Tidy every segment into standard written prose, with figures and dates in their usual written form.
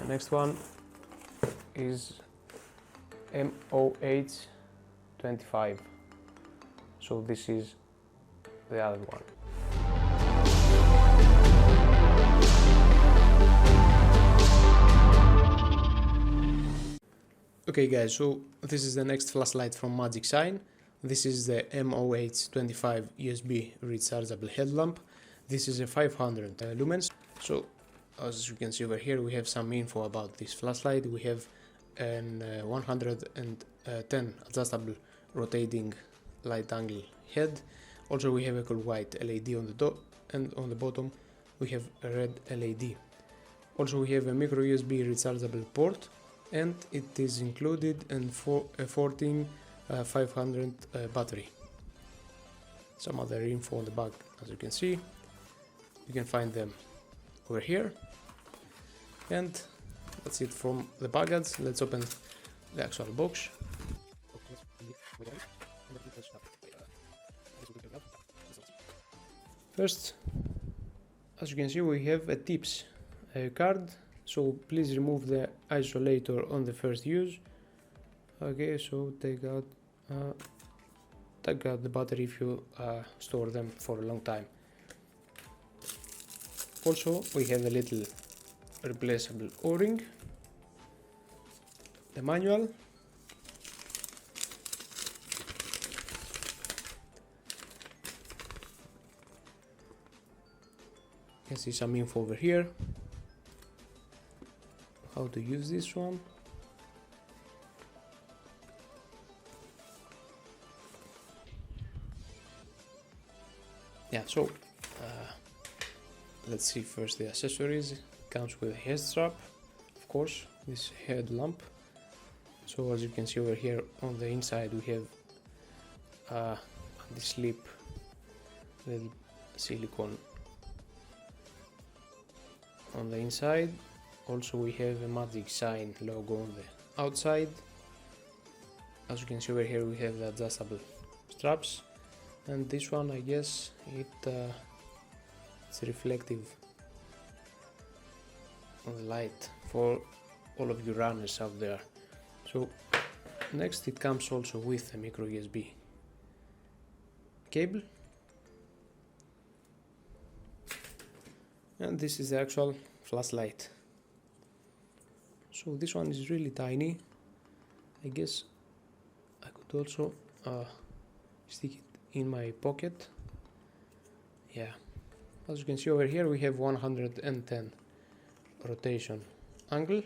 The next one is MOH25. So this is the other one. Okay guys, so this is the next flashlight from Magicshine. This is the MOH25 USB rechargeable headlamp. This is a 500 lumens. So as you can see over here, we have some info about this flashlight. We have an 110 adjustable rotating light angle head. Also we have a cool white LED on the top, and on the bottom we have a red LED. Also we have a micro USB rechargeable port, and it is included in a 14500 battery. Some other info on the back, as you can see. You can find them over here. And that's it from the package. Let's open the actual box. First, as you can see, we have a tips card. So please remove the isolator on the first use. Okay, so take out the battery if you store them for a long time. Also, we have a little replaceable O-ring, the manual, you can see some info over here, how to use this one. Yeah, so let's see first the accessories. It comes with a head strap, of course, this headlamp. So as you can see over here on the inside we have the slip, little silicone on the inside. Also we have a Magicshine logo on the outside. As you can see over here we have the adjustable straps, and this one I guess it's reflective on the light for all of you runners out there. So next it comes also with a micro USB cable, and this is the actual flashlight. So this one is really tiny. I guess I could also stick it in my pocket. Yeah, as you can see over here we have 110 rotation angle.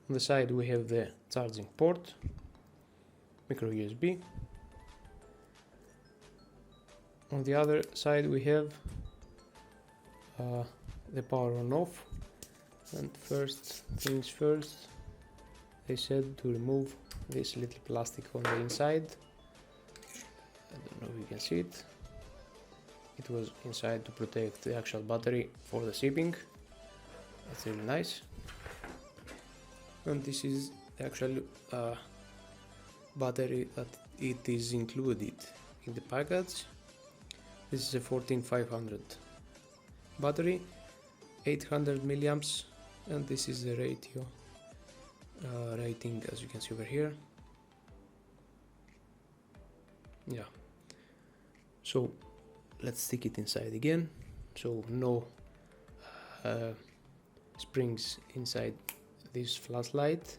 On the side we have the charging port, micro USB. On the other side we have the power on off. And first things first, they said to remove this little plastic on the inside. I don't know if you can see it. It was inside to protect the actual battery for the shipping. That's really nice. And this is the actual battery that it is included in the package. This is a 14500 battery, 800 milliamps, and this is the rating, as you can see over here. Yeah, so let's stick it inside again. So no springs inside this flashlight.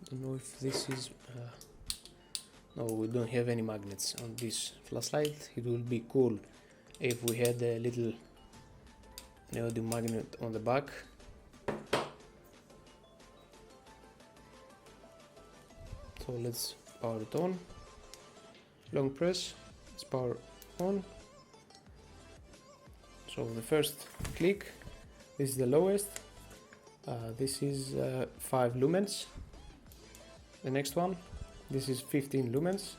Don't know if this is no, we don't have any magnets on this flashlight. It would be cool if we had a little neodymium magnet on the back. So let's power it on. Long press, let's power on. So the first click, this is the lowest. This is 5 lumens. The next one, this is 15 lumens.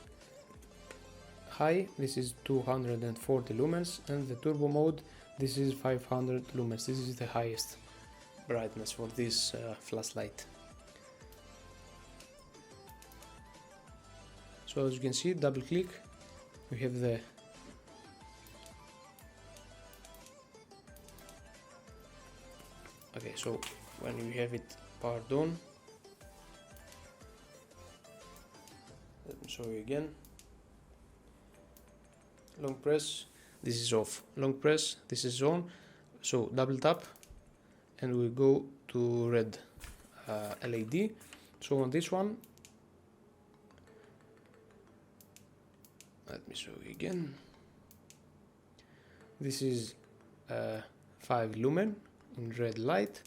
High, this is 240 lumens, and the turbo mode, this is 500 lumens. This is the highest brightness for this flashlight. So as you can see, double click, we have the okay, so when you have it powered on, let me show you again. Long press, this is off. Long press, this is on. So double tap and we go to red LED. So on this one, let me show you again. This is 5 lumen in red light.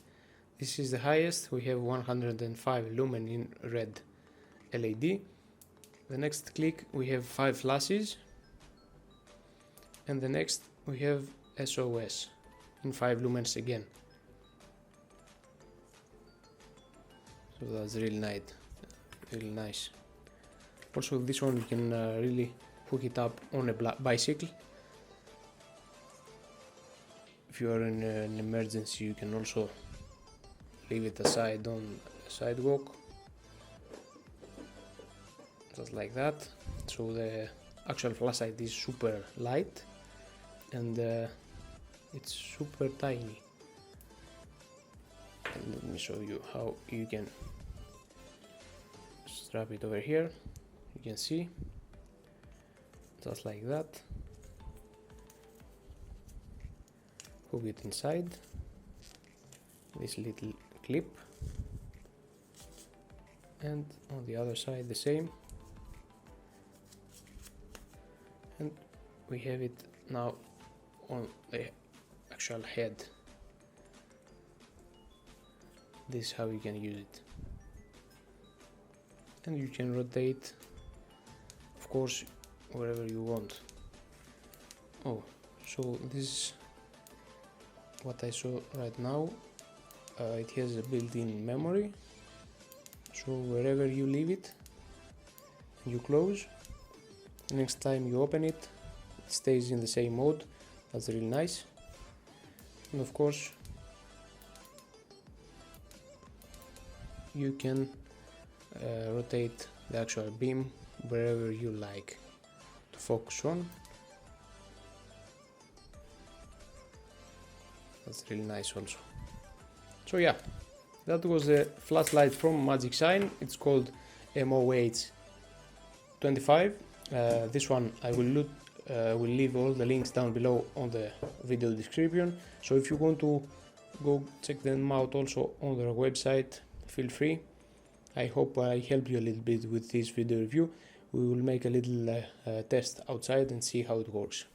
This is the highest. We have 105 lumen in red LED. The next click we have 5 flashes, and the next we have SOS in 5 lumens again. So that's really nice. Also this one you can really hook it up on a bicycle. If you are in an emergency, you can also leave it aside on a sidewalk, just like that. So the actual flashlight is super light and it's super tiny. And let me show you how you can strap it over here. You can see, just like that. Hook it inside this little clip, and on the other side the same, and we have it now on the actual head. This is how you can use it, and you can rotate, of course, wherever you want. Oh, so this is what I saw right now. It has a built-in memory, so wherever you leave it, you close, next time you open it, it stays in the same mode. That's really nice. And of course you can rotate the actual beam wherever you like to focus on. That's really nice also. So yeah, that was a flashlight from Magicshine. It's called MOH25. This one I will leave all the links down below on the video description. So if you want to go check them out also on their website, feel free. I hope I helped you a little bit with this video review. We will make a little test outside and see how it works.